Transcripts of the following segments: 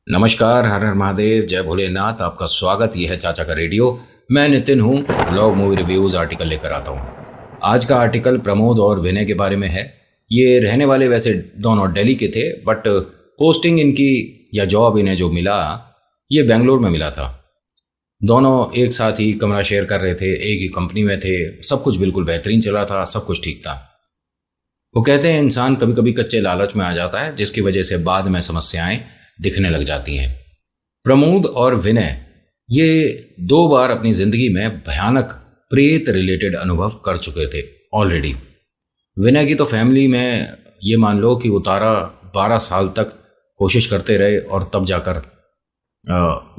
नमस्कार, हर हर महादेव, जय भोलेनाथ। आपका स्वागत। ये है चाचा का रेडियो। मैं नितिन हूँ। ब्लॉग मूवी रिव्यूज़ आर्टिकल लेकर आता हूँ। आज का आर्टिकल प्रमोद और विनय के बारे में है। ये रहने वाले वैसे दोनों दिल्ली के थे, बट पोस्टिंग इनकी या जॉब इन्हें जो मिला ये बेंगलोर में मिला था। दोनों एक साथ ही कमरा शेयर कर रहे थे, एक ही कंपनी में थे, सब कुछ बिल्कुल बेहतरीन चल रहा था, सब कुछ ठीक था। वो कहते हैं इंसान कभी कभी कच्चे लालच में आ जाता है, जिसकी वजह से बाद में समस्याएं दिखने लग जाती हैं। प्रमोद और विनय ये 2 बार अपनी जिंदगी में भयानक प्रेत रिलेटेड अनुभव कर चुके थे ऑलरेडी। विनय की तो फैमिली में ये मान लो कि उतारा 12 साल तक कोशिश करते रहे, और तब जाकर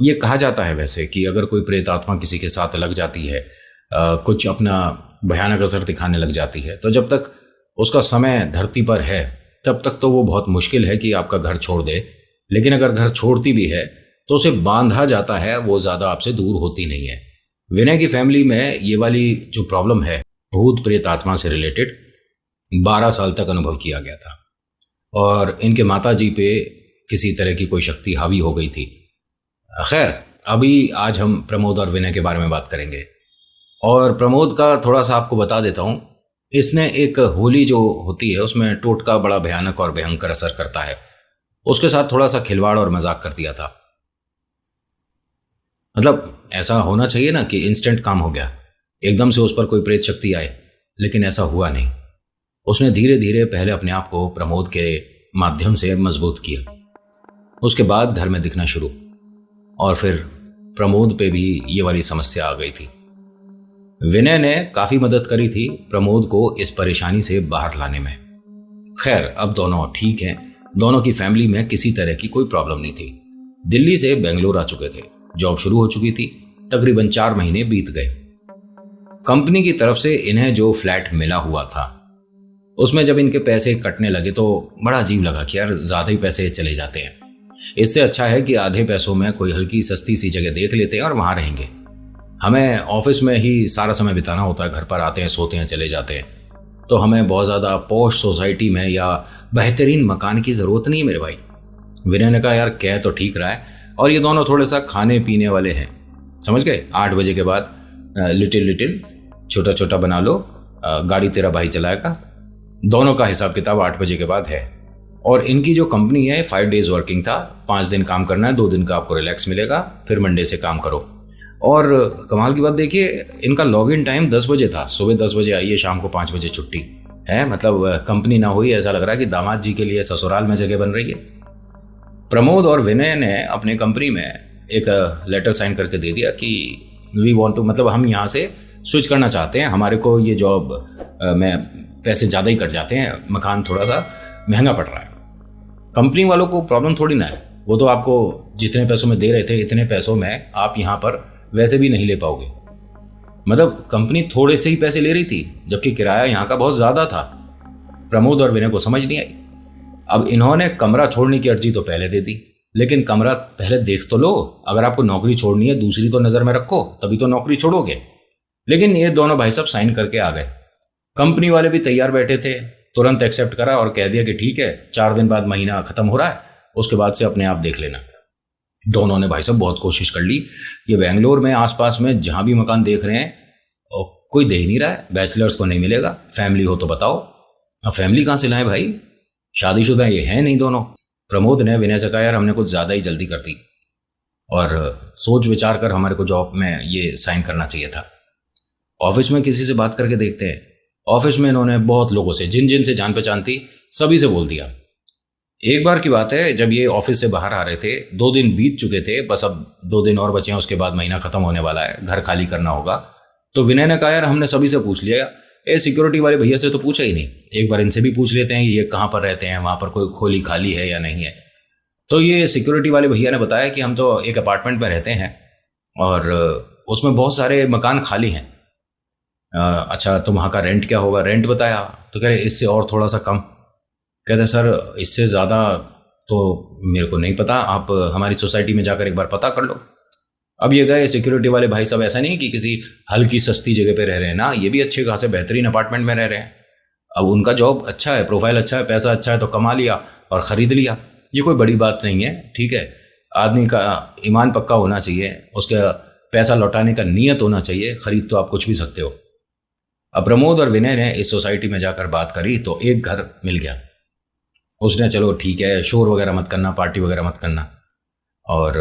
ये कहा जाता है वैसे कि अगर कोई प्रेत आत्मा किसी के साथ लग जाती है, कुछ अपना भयानक असर दिखाने लग जाती है, तो जब तक उसका समय धरती पर है तब तक तो वो बहुत मुश्किल है कि आपका घर छोड़ दे। लेकिन अगर घर छोड़ती भी है तो उसे बांधा जाता है, वो ज़्यादा आपसे दूर होती नहीं है। विनय की फैमिली में ये वाली जो प्रॉब्लम है भूत प्रेत आत्मा से रिलेटेड 12 साल तक अनुभव किया गया था, और इनके माता जी पे किसी तरह की कोई शक्ति हावी हो गई थी। खैर, अभी आज हम प्रमोद और विनय के बारे में बात करेंगे। और प्रमोद का थोड़ा सा आपको बता देता हूँ। इसने एक होली जो होती है उसमें टोटका बड़ा भयानक और भयंकर असर करता है, उसके साथ थोड़ा सा खिलवाड़ और मजाक कर दिया था। मतलब ऐसा होना चाहिए ना कि इंस्टेंट काम हो गया, एकदम से उस पर कोई प्रेत शक्ति आए, लेकिन ऐसा हुआ नहीं। उसने धीरे धीरे पहले अपने आप को प्रमोद के माध्यम से मजबूत किया, उसके बाद घर में दिखना शुरू, और फिर प्रमोद पे भी ये वाली समस्या आ गई थी। विनय ने काफी मदद करी थी प्रमोद को इस परेशानी से बाहर लाने में। खैर, अब दोनों ठीक हैं। दोनों की फैमिली में किसी तरह की कोई प्रॉब्लम नहीं थी। दिल्ली से बेंगलोर आ चुके थे, जॉब शुरू हो चुकी थी, तकरीबन 4 महीने बीत गए। कंपनी की तरफ से इन्हें जो फ्लैट मिला हुआ था उसमें जब इनके पैसे कटने लगे तो बड़ा अजीब लगा कि यार ज्यादा ही पैसे चले जाते हैं। इससे अच्छा है कि आधे पैसों में कोई हल्की सस्ती सी जगह देख लेते हैं और वहां रहेंगे। हमें ऑफिस में ही सारा समय बिताना होता है, घर पर आते हैं, सोते हैं, चले जाते हैं, तो हमें बहुत ज़्यादा पॉश सोसाइटी में या बेहतरीन मकान की ज़रूरत नहीं है मेरे भाई। विनय ने कहा यार कह तो ठीक रहा है, और ये दोनों थोड़े सा खाने पीने वाले हैं, समझ गए। 8 बजे के बाद लिटिल लिटिल छोटा छोटा बना लो, गाड़ी तेरा भाई चलाएगा। दोनों का हिसाब किताब 8 बजे के बाद है। और इनकी जो कंपनी है 5 डेज वर्किंग था, 5 दिन काम करना है, 2 दिन का आपको रिलैक्स मिलेगा, फिर मंडे से काम करो। और कमाल की बात देखिए, इनका लॉग इन टाइम 10 बजे था। सुबह 10 बजे आइए, शाम को 5 बजे छुट्टी है। मतलब कंपनी ना हुई, ऐसा लग रहा है कि दामाद जी के लिए ससुराल में जगह बन रही है। प्रमोद और विनय ने अपने कंपनी में एक लेटर साइन करके दे दिया कि वी वांट टू, मतलब हम यहाँ से स्विच करना चाहते हैं, हमारे को ये जॉब में पैसे ज़्यादा ही कट जाते हैं, मकान थोड़ा सा महंगा पड़ रहा है। कंपनी वालों को प्रॉब्लम थोड़ी ना है, वो तो आपको जितने पैसों में दे रहे थे इतने पैसों में आप यहाँ पर वैसे भी नहीं ले पाओगे। मतलब कंपनी थोड़े से ही पैसे ले रही थी, जबकि किराया यहाँ का बहुत ज्यादा था। प्रमोद और विनय को समझ नहीं आई। अब इन्होंने कमरा छोड़ने की अर्जी तो पहले दे दी, लेकिन कमरा पहले देख तो लो। अगर आपको नौकरी छोड़नी है, दूसरी तो नजर में रखो, तभी तो नौकरी छोड़ोगे। लेकिन ये दोनों भाई साहब साइन करके आ गए। कंपनी वाले भी तैयार बैठे थे, तुरंत एक्सेप्ट करा और कह दिया कि ठीक है, 4 दिन बाद महीना खत्म हो रहा है, उसके बाद से अपने आप देख लेना। दोनों ने भाई साहब बहुत कोशिश कर ली। ये बेंगलोर में आसपास में जहां भी मकान देख रहे हैं और कोई दे ही नहीं रहा है, बैचलर्स को नहीं मिलेगा। फैमिली हो तो बताओ। अब फैमिली कहां से लाएं भाई, शादीशुदा ये है नहीं दोनों। प्रमोद ने विनय से कहा यार हमने कुछ ज्यादा ही जल्दी कर दी, और सोच विचार कर हमारे को जॉब में ये साइन करना चाहिए था। ऑफिस में किसी से बात करके देखते हैं। ऑफिस में इन्होंने बहुत लोगों से, जिन जिन से जान पहचान थी, सभी से बोल दिया। एक बार की बात है, जब ये ऑफिस से बाहर आ रहे थे, 2 दिन बीत चुके थे, बस अब 2 दिन और बचे हैं, उसके बाद महीना खत्म होने वाला है, घर खाली करना होगा। तो विनय ने कहा यार हमने सभी से पूछ लिया, सिक्योरिटी वाले भैया से तो पूछा ही नहीं, एक बार इनसे भी पूछ लेते हैं ये कहाँ पर रहते हैं, वहां पर कोई खोली खाली है या नहीं है। तो ये सिक्योरिटी वाले भैया ने बताया कि हम तो एक अपार्टमेंट में रहते हैं और उसमें बहुत सारे मकान खाली हैं। अच्छा, तो वहाँ का रेंट क्या होगा? रेंट बताया तो कह रहे इससे और थोड़ा सा कम। कहते सर इससे ज़्यादा तो मेरे को नहीं पता, आप हमारी सोसाइटी में जाकर एक बार पता कर लो। अब ये गए सिक्योरिटी वाले भाई साहब, ऐसा नहीं कि किसी हल्की सस्ती जगह पे रह रहे हैं ना, ये भी अच्छे खासे बेहतरीन अपार्टमेंट में रह रहे हैं। अब उनका जॉब अच्छा है, प्रोफाइल अच्छा है, पैसा अच्छा है, तो कमा लिया और ख़रीद लिया। ये कोई बड़ी बात नहीं है, ठीक है। आदमी का ईमान पक्का होना चाहिए, उसका पैसा लौटाने का नियत होना चाहिए, खरीद तो आप कुछ भी सकते हो। अब प्रमोद और विनय ने इस सोसाइटी में जाकर बात करी तो एक घर मिल गया। उसने चलो ठीक है, शोर वगैरह मत करना, पार्टी वगैरह मत करना, और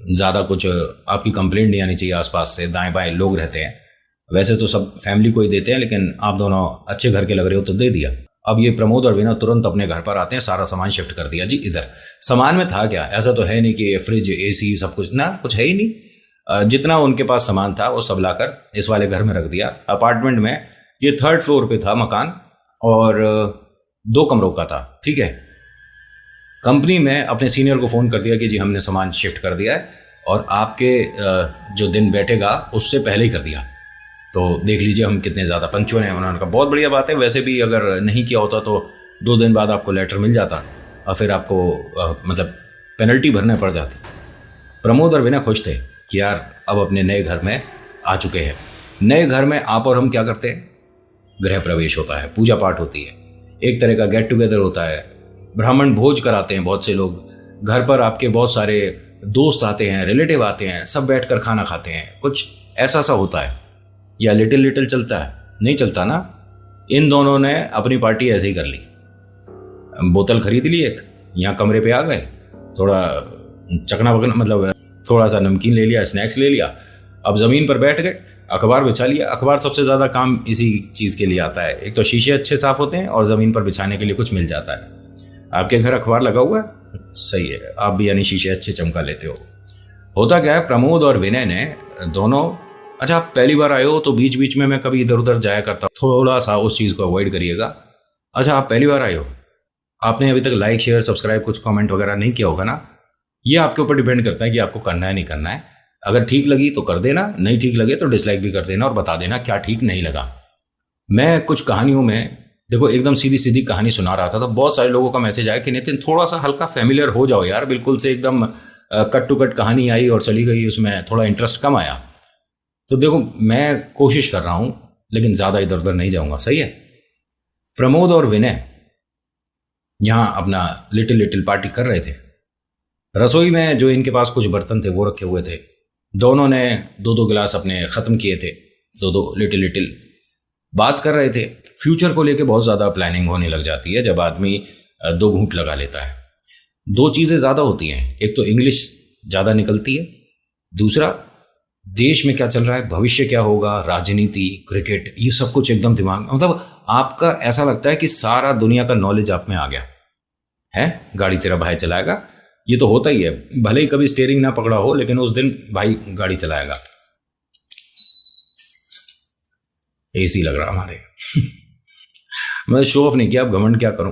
ज़्यादा कुछ आपकी कंप्लेंट नहीं आनी चाहिए आसपास से, दाएं बाएं लोग रहते हैं। वैसे तो सब फैमिली को ही देते हैं, लेकिन आप दोनों अच्छे घर के लग रहे हो तो दे दिया। अब ये प्रमोद और विनय तुरंत अपने घर पर आते हैं, सारा सामान शिफ्ट कर दिया जी इधर। सामान में था क्या, ऐसा तो है नहीं कि फ्रिज एसी सब कुछ, ना कुछ है ही नहीं। जितना उनके पास सामान था वो सब लाकर इस वाले घर में रख दिया। अपार्टमेंट में ये 3rd फ्लोर पे था मकान, और 2 कमरों का था, ठीक है। कंपनी में अपने सीनियर को फ़ोन कर दिया कि जी हमने सामान शिफ्ट कर दिया है, और आपके जो दिन बैठेगा उससे पहले ही कर दिया, तो देख लीजिए हम कितने ज़्यादा पंक्चुअल हैं। उन्होंने कहा बहुत बढ़िया बात है, वैसे भी अगर नहीं किया होता तो 2 दिन बाद आपको लेटर मिल जाता और फिर आपको मतलब पेनल्टी भरने पड़ जाती। प्रमोद और विनय खुश थे कि यार अब अपने नए घर में आ चुके हैं। नए घर में आप और हम क्या करते हैं, गृह प्रवेश होता है, पूजा पाठ होती है, एक तरह का गेट टुगेदर होता है, ब्राह्मण भोज कराते हैं बहुत से लोग, घर पर आपके बहुत सारे दोस्त आते हैं, रिलेटिव आते हैं, सब बैठकर खाना खाते हैं, कुछ ऐसा सा होता है। या लिटिल लिटिल चलता है, नहीं चलता ना। इन दोनों ने अपनी पार्टी ऐसे ही कर ली, बोतल खरीद ली एक, यहाँ कमरे पे आ गए, थोड़ा चकना वकना मतलब थोड़ा सा नमकीन ले लिया, स्नैक्स ले लिया, अब ज़मीन पर बैठ गए, अखबार बिछा लिया। अखबार सबसे ज़्यादा काम इसी चीज़ के लिए आता है, एक तो शीशे अच्छे साफ़ होते हैं और ज़मीन पर बिछाने के लिए कुछ मिल जाता है। आपके घर अखबार लगा हुआ है, सही है, आप भी यानी शीशे अच्छे चमका लेते हो। होता क्या है, प्रमोद और विनय ने दोनों, अच्छा आप पहली बार आए हो तो बीच बीच में मैं कभी इधर उधर जाया करता हूँ, थोड़ा सा उस चीज़ को अवॉइड करिएगा। अच्छा आप पहली बार आए हो, आपने अभी तक लाइक शेयर सब्सक्राइब कुछ कमेंट वगैरह नहीं किया होगा ना। ये आपके ऊपर डिपेंड करता है कि आपको करना है नहीं करना है। अगर ठीक लगी तो कर देना, नहीं ठीक लगे तो डिसलाइक भी कर देना और बता देना क्या ठीक नहीं लगा। मैं कुछ कहानियों में देखो एकदम सीधी सीधी कहानी सुना रहा था तो बहुत सारे लोगों का मैसेज आया कि नितिन थोड़ा सा हल्का फैमिलियर हो जाओ यार, बिल्कुल से एकदम कट टू कट कहानी आई और चली गई, उसमें थोड़ा इंटरेस्ट कम आया। तो देखो मैं कोशिश कर रहा हूं, लेकिन ज़्यादा इधर उधर नहीं जाऊंगा, सही है। प्रमोद और विनय यहां अपना लिटिल लिटिल पार्टी कर रहे थे। रसोई में जो इनके पास कुछ बर्तन थे वो रखे हुए थे। दोनों ने 2-2 गिलास अपने ख़त्म किए थे, 2-2 लिटिल लिटिल बात कर रहे थे। फ्यूचर को लेके बहुत ज़्यादा प्लानिंग होने लग जाती है जब आदमी 2 घूंट लगा लेता है। 2 चीज़ें ज़्यादा होती हैं, एक तो इंग्लिश ज़्यादा निकलती है, दूसरा देश में क्या चल रहा है, भविष्य क्या होगा, राजनीति, क्रिकेट, ये सब कुछ एकदम दिमाग में, मतलब आपका ऐसा लगता है कि सारा दुनिया का नॉलेज आप में आ गया है। गाड़ी तेरा भाई चलाएगा, ये तो होता ही है, भले ही कभी स्टीयरिंग ना पकड़ा हो लेकिन उस दिन भाई गाड़ी चलाएगा। एसी लग रहा हमारे मैं शो ऑफ नहीं किया, अब घमंड क्या करूं,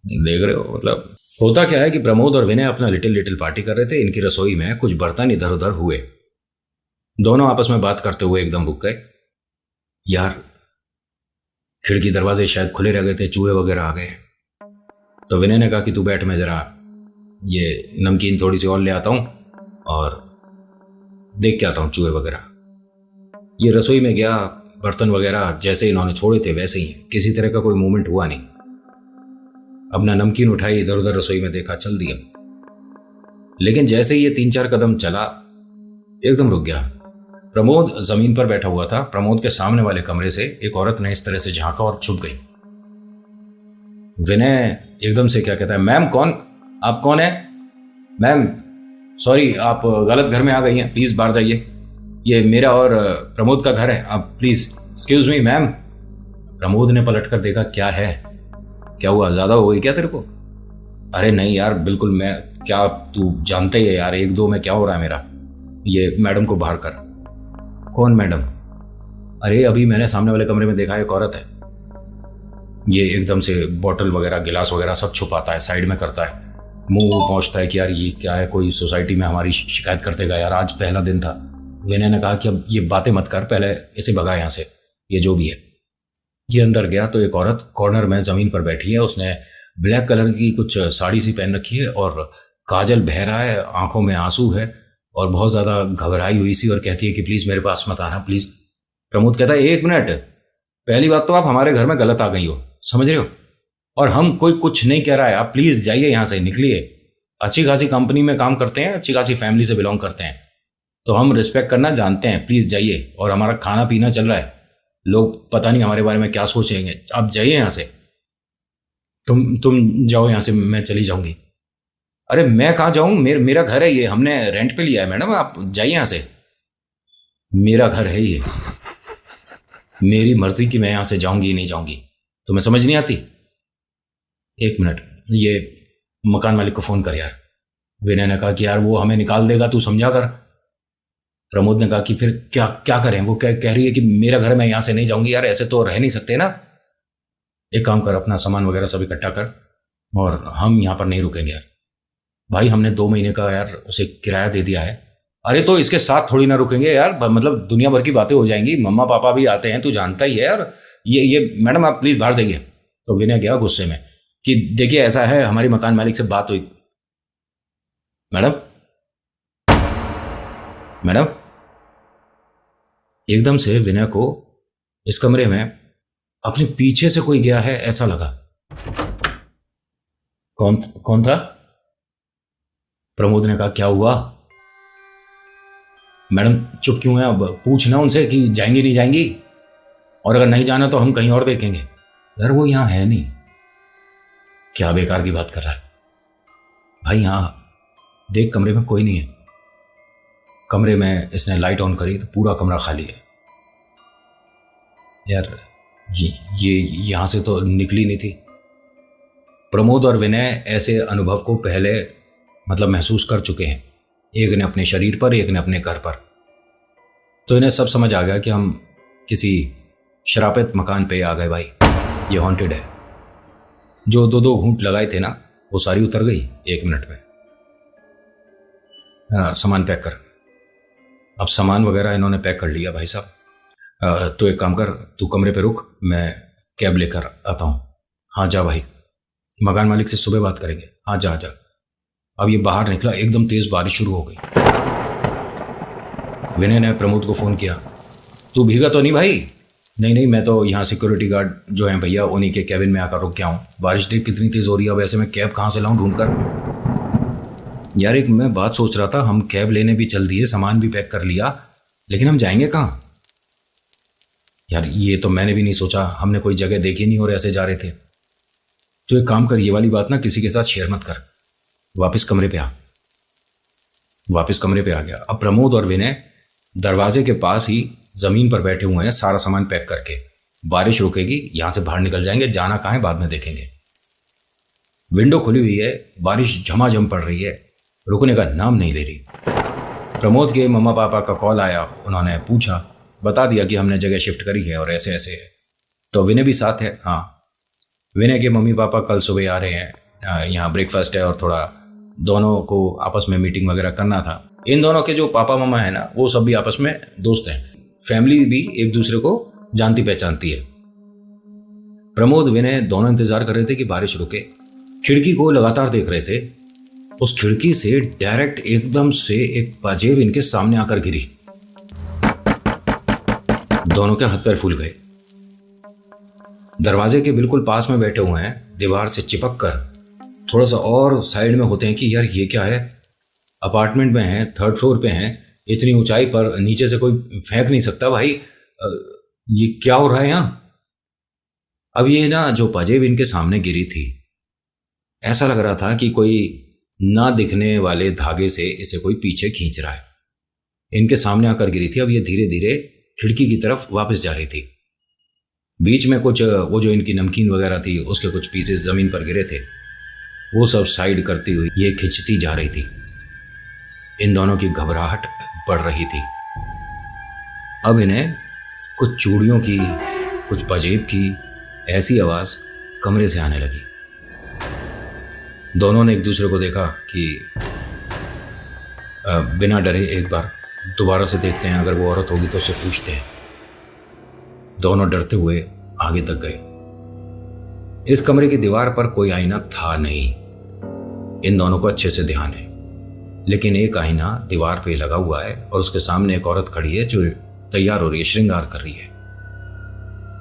देख रहे हो। मतलब होता क्या है कि प्रमोद और विनय अपना लिटिल लिटिल पार्टी कर रहे थे। इनकी रसोई में कुछ बर्तन इधर उधर हुए, दोनों आपस में बात करते हुए एकदम रुक गए। यार खिड़की दरवाजे शायद खुले रह गए थे, चूहे वगैरह आ गए। तो विनय ने कहा कि तू बैठ, मैं जरा ये नमकीन थोड़ी सी और ले आता हूं और देख के आता हूं चूहे वगैरह। ये रसोई में गया, बर्तन वगैरह जैसे इन्होंने छोड़े थे वैसे ही, किसी तरह का कोई मूवमेंट हुआ नहीं। अपना नमकीन उठाई, इधर उधर रसोई में देखा, चल दिया। लेकिन जैसे ही ये 3-4 कदम चला एकदम रुक गया। प्रमोद जमीन पर बैठा हुआ था। प्रमोद के सामने वाले कमरे से एक औरत ने इस तरह से झांका और छुप गई। विनय एकदम से क्या कहता है, मैम कौन, आप कौन है? मैम सॉरी, आप गलत घर में आ गई हैं, प्लीज बाहर जाइए, ये मेरा और प्रमोद का घर है, आप please excuse me ma'am. Pramod ने पलट कर देखा, क्या है, क्या हुआ, ज्यादा हो गई क्या तेरे को? अरे नहीं यार बिल्कुल, मैं क्या, तू जानते ही है यार 1-2 में क्या हो रहा है मेरा, ये मैडम को बाहर कर। कौन मैडम? अरे अभी मैंने सामने वाले कमरे में देखा एक औरत है। ये एकदम से बॉटल वगैरह गिलास वगैरह सब छुपाता है, साइड में करता है, मुंह पहुंचता है कि यार ये क्या है, कोई सोसाइटी में हमारी शिकायत कर देगा यार, आज पहला दिन था। विनय ने कहा कि अब ये बातें मत कर, पहले इसे भगा यहाँ से, ये जो भी है। ये अंदर गया तो एक औरत कॉर्नर में जमीन पर बैठी है। उसने ब्लैक कलर की कुछ साड़ी सी पहन रखी है और काजल बह रहा है, आंखों में आंसू है और बहुत ज़्यादा घबराई हुई सी, और कहती है कि प्लीज़ मेरे पास मत आना प्लीज़। प्रमोद कहता है 1 मिनट, पहली बात तो आप हमारे घर में गलत आ गई हो, समझ रहे हो, और हम कोई कुछ नहीं कह रहा है, आप प्लीज़ जाइए यहाँ से, निकलिए। अच्छी खासी कंपनी में काम करते हैं, अच्छी खासी फैमिली से बिलोंग करते हैं, तो हम रिस्पेक्ट करना जानते हैं। प्लीज़ जाइए। और हमारा खाना पीना चल रहा है, लोग पता नहीं हमारे बारे में क्या सोचेंगे। आप जाइए यहाँ से। तुम जाओ यहाँ से, मैं चली जाऊंगी। अरे मैं कहाँ जाऊँ, मेरा घर है ये, हमने रेंट पे लिया है मैडम, आप जाइए यहाँ से। मेरा घर है ये, मेरी मर्जी की मैं यहाँ से जाऊंगी नहीं जाऊंगी। तुम्हें समझ नहीं आती? एक मिनट, ये मकान मालिक को फ़ोन कर यार। विनय ने कहा कि यार वो हमें निकाल देगा, तू समझा कर। प्रमोद ने कहा कि फिर क्या क्या करें, वो कह रही है कि मेरा घर है, मैं यहाँ से नहीं जाऊंगी। यार ऐसे तो रह नहीं सकते ना। एक काम कर, अपना सामान वगैरह सब इकट्ठा कर, और हम यहाँ पर नहीं रुकेंगे यार। भाई हमने 2 महीने का यार उसे किराया दे दिया है। अरे तो इसके साथ थोड़ी ना रुकेंगे यार, मतलब दुनिया भर की बातें हो जाएंगी, मम्मा पापा भी आते हैं, तू जानता ही है यार। ये मैडम आप प्लीज़ बाहर जाइए। तो विनय गया गुस्से में कि देखिए ऐसा है, हमारी मकान मालिक से बात हुई। मैडम मैडम एकदम से विनय को इस कमरे में अपने पीछे से कोई गया है ऐसा लगा। कौन था? प्रमोद ने कहा क्या हुआ? मैडम चुप क्यों है? अब पूछना उनसे कि जाएंगी नहीं जाएंगी, और अगर नहीं जाना तो हम कहीं और देखेंगे। यार वो यहाँ है नहीं। क्या बेकार की बात कर रहा है भाई? यहाँ देख, कमरे में कोई नहीं है। कमरे में इसने लाइट ऑन करी तो पूरा कमरा खाली है। यार ये यहाँ से तो निकली नहीं थी। प्रमोद और विनय ऐसे अनुभव को पहले मतलब महसूस कर चुके हैं, एक ने अपने शरीर पर, एक ने अपने घर पर। तो इन्हें सब समझ आ गया कि हम किसी श्रापित मकान पे आ गए भाई, ये हॉन्टेड है। जो 2-2 घूंट लगाए थे ना, वो सारी उतर गई 1 मिनट में। सामान पैक कर। अब सामान वगैरह इन्होंने पैक कर लिया भाई साहब। तो एक काम कर, तू कमरे पे रुक, मैं कैब लेकर आता हूँ। हाँ जा भाई, मकान मालिक से सुबह बात करेंगे। हाँ जा जा। अब ये बाहर निकला, एकदम तेज बारिश शुरू हो गई। विनय ने प्रमोद को फ़ोन किया, तू भीगा तो नहीं भाई? नहीं, मैं तो यहाँ सिक्योरिटी गार्ड जो हैं भैया, उन्हीं के कैबिन में आकर रुक गया हूँ। बारिश देख कितनी तेज़ हो रही है, अब ऐसे में कैब कहाँ से लाऊं ढूंढ कर? यार एक मैं बात सोच रहा था, हम कैब लेने भी चल दिए, सामान भी पैक कर लिया, लेकिन हम जाएंगे कहाँ? यार ये तो मैंने भी नहीं सोचा, हमने कोई जगह देखी नहीं और ऐसे जा रहे थे। तो एक काम कर, ये वाली बात ना किसी के साथ शेयर मत कर, वापस कमरे पे आ। वापस कमरे पे आ गया। अब प्रमोद और विनय दरवाजे के पास ही जमीन पर बैठे हुए हैं, सारा सामान पैक करके। बारिश रुकेगी, यहां से बाहर निकल जाएंगे, जाना कहाँ है बाद में देखेंगे। विंडो खुली हुई है, बारिश झमाझम पड़ रही है, रुकने का नाम नहीं ले रही। प्रमोद के मम्मा पापा का कॉल आया, उन्होंने पूछा, बता दिया कि हमने जगह शिफ्ट करी है और ऐसे ऐसे है। तो विनय भी साथ है। हाँ, विनय के मम्मी पापा कल सुबह आ रहे हैं, यहाँ ब्रेकफास्ट है और थोड़ा दोनों को आपस में मीटिंग वगैरह करना था। इन दोनों के जो पापा मामा है ना, वो सब भी आपस में दोस्त हैं, फैमिली भी एक दूसरे को जानती पहचानती है। प्रमोद विनय दोनों इंतजार कर रहे थे कि बारिश रुके, खिड़की को लगातार देख रहे थे। उस खिड़की से डायरेक्ट एकदम से एक पाजेब इनके सामने आकर गिरी। दोनों के हाथ पैर फूल गए। दरवाजे के बिल्कुल पास में बैठे हुए हैं, दीवार से चिपक कर थोड़ा सा और साइड में होते हैं कि यार ये क्या है, अपार्टमेंट में है, 3rd फ्लोर पे हैं, इतनी ऊंचाई पर नीचे से कोई फेंक नहीं सकता भाई, ये क्या हो रहा है यहाँ? अब ये ना जो पाजेब इनके सामने गिरी थी, ऐसा लग रहा था कि कोई ना दिखने वाले धागे से इसे कोई पीछे खींच रहा है। इनके सामने आकर गिरी थी। अब ये धीरे धीरे खिड़की की तरफ वापस जा रही थी। बीच में कुछ वो जो इनकी नमकीन वगैरह थी, उसके कुछ पीसेस जमीन पर गिरे थे, वो सब साइड करती हुई ये खिंचती जा रही थी। इन दोनों की घबराहट बढ़ रही थी। अब इन्हें कुछ चूड़ियों की, कुछ पाजेब की ऐसी आवाज कमरे से आने लगी। दोनों ने एक दूसरे को देखा कि बिना डरे एक बार दोबारा से देखते हैं, अगर वो औरत होगी तो उससे पूछते हैं। दोनों डरते हुए आगे तक गए। इस कमरे की दीवार पर कोई आईना था नहीं, इन दोनों को अच्छे से ध्यान है, लेकिन एक आईना दीवार पे लगा हुआ है और उसके सामने एक औरत खड़ी है जो तैयार हो रही है, श्रृंगार कर रही है।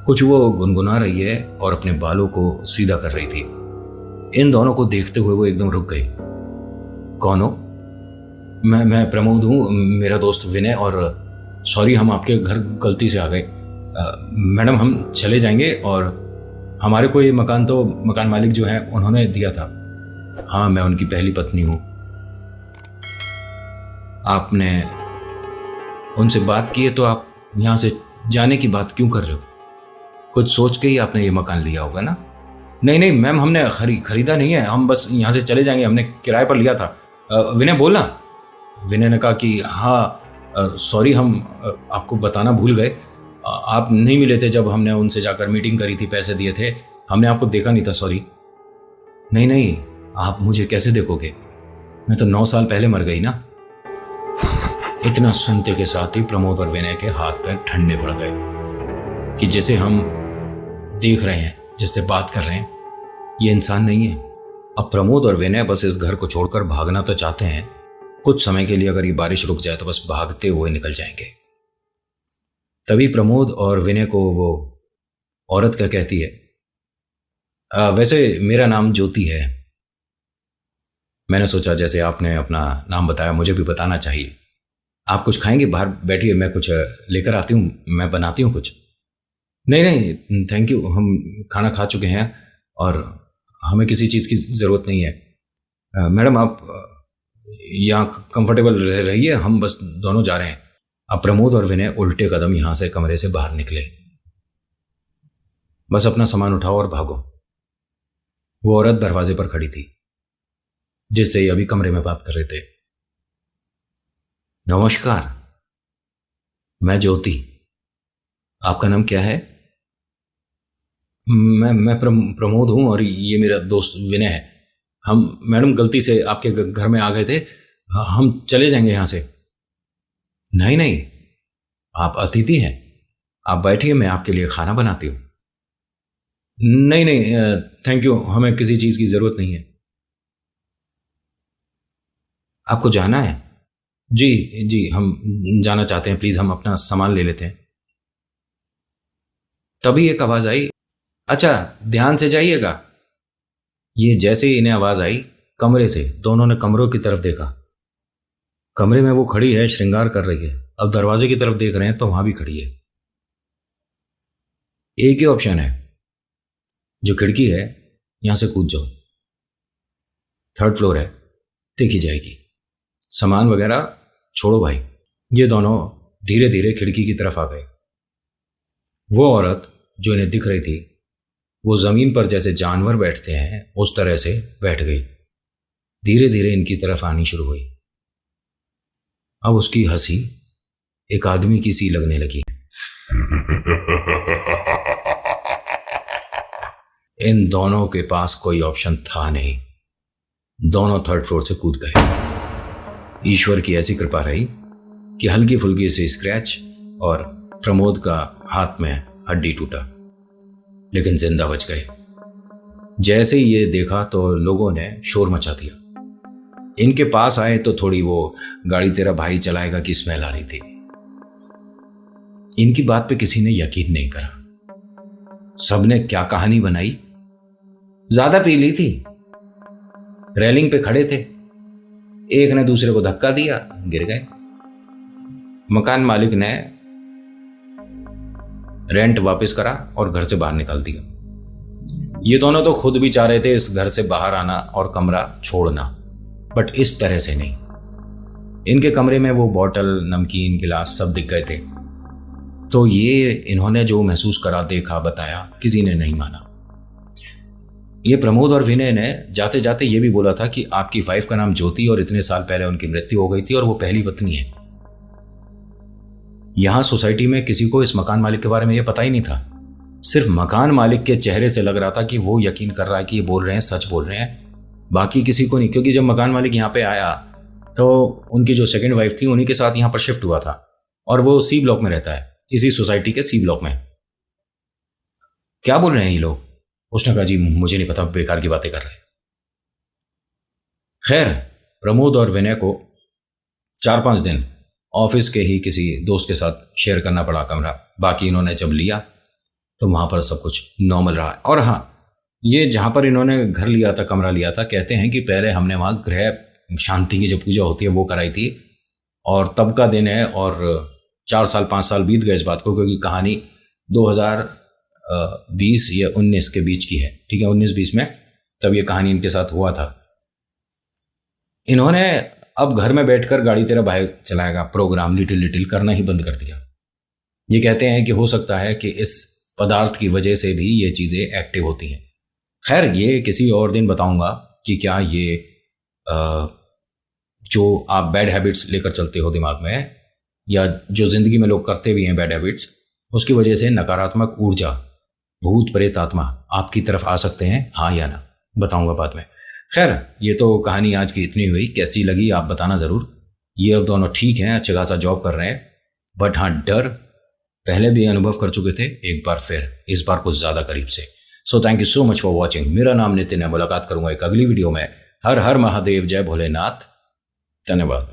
कुछ वो गुनगुना रही है और अपने बालों को सीधा कर रही थी। इन दोनों को देखते हुए वो एकदम रुक गई। कौन हो? मैं प्रमोद हूँ, मेरा दोस्त विनय, और सॉरी हम आपके घर गलती से आ गए। मैडम हम चले जाएंगे, और हमारे को ये मकान तो मकान मालिक जो हैं उन्होंने दिया था। हाँ, मैं उनकी पहली पत्नी हूँ। आपने उनसे बात की है तो आप यहाँ से जाने की बात क्यों कर रहे हो? कुछ सोच के ही आपने ये मकान लिया होगा ना? नहीं नहीं मैम, हमने खरीदा नहीं है, हम बस यहाँ से चले जाएंगे, हमने किराए पर लिया था। विनय बोला। विनय ने कहा कि हाँ सॉरी, हम आपको बताना भूल गए। आप नहीं मिले थे जब हमने उनसे जाकर मीटिंग करी थी, पैसे दिए थे, हमने आपको देखा नहीं था, सॉरी। नहीं नहीं, आप मुझे कैसे देखोगे? मैं तो 9 साल पहले मर गई ना। इतना सुनते के साथ ही प्रमोद और विनय के हाथ पैर ठंडे पड़ गए कि जैसे हम देख रहे हैं, जैसे बात कर रहे हैं, ये इंसान नहीं है। अब प्रमोद और विनय बस इस घर को छोड़कर भागना तो चाहते हैं, कुछ समय के लिए अगर ये बारिश रुक जाए तो बस भागते हुए निकल जाएंगे। तभी प्रमोद और विनय को वो औरत क्या कहती है, वैसे मेरा नाम ज्योति है। मैंने सोचा जैसे आपने अपना नाम बताया, मुझे भी बताना चाहिए। आप कुछ खाएंगे? बाहर बैठिए, मैं कुछ लेकर आती हूँ, मैं बनाती हूँ कुछ। नहीं नहीं थैंक यू, हम खाना खा चुके हैं और हमें किसी चीज़ की ज़रूरत नहीं है। मैडम आप यहाँ कंफर्टेबल रहिए, हम बस दोनों जा रहे हैं। अब प्रमोद और विनय उल्टे कदम यहाँ से कमरे से बाहर निकले। बस अपना सामान उठाओ और भागो। वो औरत दरवाजे पर खड़ी थी, जिससे ये अभी कमरे में बात कर रहे थे। नमस्कार, मैं ज्योति, आपका नाम क्या है? मैं प्रमोद हूँ और ये मेरा दोस्त विनय है। हम मैडम गलती से आपके घर में आ गए थे, हम चले जाएंगे यहाँ से। नहीं नहीं, आप अतिथि हैं, आप बैठिए, मैं आपके लिए खाना बनाती हूँ। नहीं नहीं थैंक यू, हमें किसी चीज़ की ज़रूरत नहीं है। आपको जाना है? जी जी, हम जाना चाहते हैं, प्लीज़ हम अपना सामान ले लेते हैं। तभी एक आवाज़ आई, अच्छा ध्यान से जाइएगा। ये जैसे ही इन्हें आवाज़ आई, कमरे से दोनों ने कमरों की तरफ देखा। कमरे में वो खड़ी है, श्रृंगार कर रही है। अब दरवाजे की तरफ देख रहे हैं तो वहां भी खड़ी है। एक ही ऑप्शन है, जो खिड़की है यहां से कूद जाओ, 3rd फ्लोर है, देखी जाएगी। सामान वगैरह छोड़ो भाई। ये दोनों धीरे धीरे खिड़की की तरफ आ गए। वो औरत जो इन्हें दिख रही थी, वो जमीन पर जैसे जानवर बैठते हैं उस तरह से बैठ गई, धीरे धीरे इनकी तरफ आनी शुरू हुई। अब उसकी हंसी एक आदमी की सी लगने लगी। इन दोनों के पास कोई ऑप्शन था नहीं, दोनों 3rd फ्लोर से कूद गए। ईश्वर की ऐसी कृपा रही कि हल्की फुल्की सी स्क्रैच और प्रमोद का हाथ में हड्डी टूटा, लेकिन जिंदा बच गए। जैसे ही ये देखा तो लोगों ने शोर मचा दिया। इनके पास आए तो थोड़ी वो गाड़ी तेरा भाई चलाएगा की स्मेल आ रही थी। इनकी बात पे किसी ने यकीन नहीं करा। सबने क्या कहानी बनाई, ज्यादा पी ली थी, रेलिंग पे खड़े थे, एक ने दूसरे को धक्का दिया, गिर गए। मकान मालिक ने रेंट वापस करा और घर से बाहर निकाल दिया। ये दोनों तो खुद भी चाह रहे थे इस घर से बाहर आना और कमरा छोड़ना, बट इस तरह से नहीं। इनके कमरे में वो बॉटल, नमकीन, गिलास सब दिख गए थे। तो ये इन्होंने जो महसूस करा, देखा, बताया, किसी ने नहीं माना। ये प्रमोद और विनय ने जाते जाते ये भी बोला था कि आपकी वाइफ का नाम ज्योति और इतने साल पहले उनकी मृत्यु हो गई थी और वो पहली पत्नी है। यहां सोसाइटी में किसी को इस मकान मालिक के बारे में ये पता ही नहीं था। सिर्फ मकान मालिक के चेहरे से लग रहा था कि वो यकीन कर रहा है कि ये बोल रहे हैं, सच बोल रहे हैं, बाकी किसी को नहीं। क्योंकि जब मकान मालिक यहाँ पे आया तो उनकी जो सेकंड वाइफ थी उन्हीं के साथ यहाँ पर शिफ्ट हुआ था और वो सी ब्लॉक में रहता है, इसी सोसाइटी के सी ब्लॉक में। क्या बोल रहे हैं ये लोग? उसने कहा जी मुझे नहीं पता, बेकार की बातें कर रहे हैं। खैर, प्रमोद और विनय को 4-5 दिन ऑफिस के ही किसी दोस्त के साथ शेयर करना पड़ा कमरा। बाकी इन्होंने जब लिया तो वहां पर सब कुछ नॉर्मल रहा। और हाँ, ये जहां पर इन्होंने घर लिया था, कमरा लिया था, कहते हैं कि पहले हमने वहां गृह शांति की जो पूजा होती है वो कराई थी। और तब का दिन है, और 4 साल 5 साल बीत गए इस बात को, क्योंकि कहानी 2020 या 19 के बीच की है। ठीक है, 19-20 में तब ये कहानी इनके साथ हुआ था। इन्होंने अब घर में बैठकर गाड़ी तेरा भाई चलाएगा प्रोग्राम लिटिल लिटिल करना ही बंद कर दिया। ये कहते हैं कि हो सकता है कि इस पदार्थ की वजह से भी ये चीज़ें एक्टिव होती हैं। खैर, ये किसी और दिन बताऊंगा कि क्या ये जो आप बैड हैबिट्स लेकर चलते हो दिमाग में, या जो ज़िंदगी में लोग करते भी हैं बैड हैबिट्स, उसकी वजह से नकारात्मक ऊर्जा, भूत प्रेत आत्मा आपकी तरफ आ सकते हैं, हाँ या ना, बताऊंगा बाद में। खैर, ये तो कहानी आज की इतनी हुई। कैसी लगी आप बताना ज़रूर। ये अब दोनों ठीक हैं, अच्छे खासा जॉब कर रहे हैं, बट हाँ, डर पहले भी अनुभव कर चुके थे, एक बार फिर, इस बार कुछ ज़्यादा करीब से। So thank you so much for watching. मेरा नाम नितिन है। मुलाकात करूंगा एक अगली वीडियो में। हर हर महादेव, जय भोलेनाथ, धन्यवाद।